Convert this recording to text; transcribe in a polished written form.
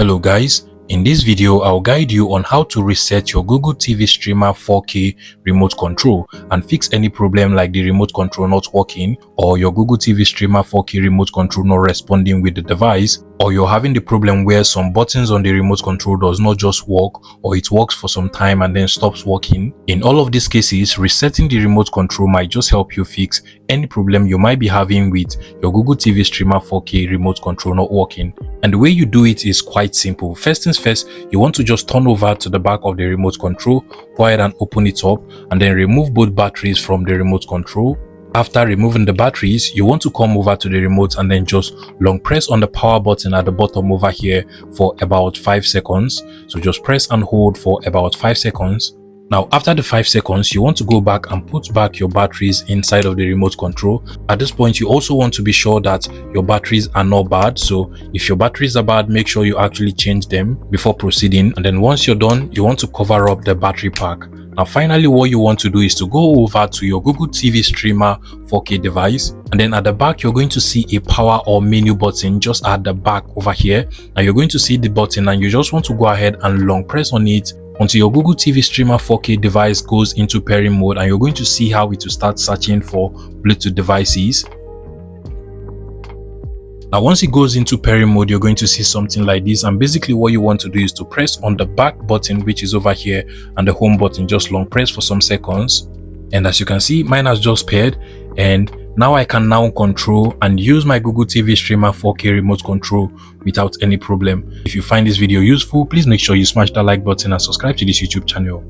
Hello guys, in this video I'll guide you on how to reset your Google TV Streamer 4K remote control and fix any problem like the remote control not working, or your Google TV Streamer 4K remote control not responding with the device, or you're having the problem where some buttons on the remote control does not just work, or it works for some time and then stops working. In all of these cases, resetting the remote control might just help you fix any problem you might be having with your Google TV Streamer 4K remote control not working. And the way you do it is quite simple. First things first, you want to just turn over to the back of the remote control, go ahead and open it up, and then remove both batteries from the remote control. After removing the batteries, you want to come over to the remote and then just long press on the power button at the bottom over here for about 5 seconds. So just press and hold for about 5 seconds. Now, after the 5 seconds, you want to go back and put back your batteries inside of the remote control. At this point, you also want to be sure that your batteries are not bad. So if your batteries are bad, make sure you actually change them before proceeding. And then once you're done, you want to cover up the battery pack. Now, finally, what you want to do is to go over to your Google TV Streamer 4K device. And then at the back, you're going to see a power or menu button just at the back over here. Now, you're going to see the button and you just want to go ahead and long press on it until your Google TV Streamer 4K device goes into pairing mode, and you're going to see how it will start searching for Bluetooth devices. Now, once it goes into pairing mode, you're going to see something like this, and basically what you want to do is to press on the back button, which is over here, and the home button, just long press for some seconds. And as you can see, mine has just paired, and now I can now control and use my Google TV Streamer 4K remote control without any problem. If you find this video useful, please make sure you smash that like button and subscribe to this YouTube channel.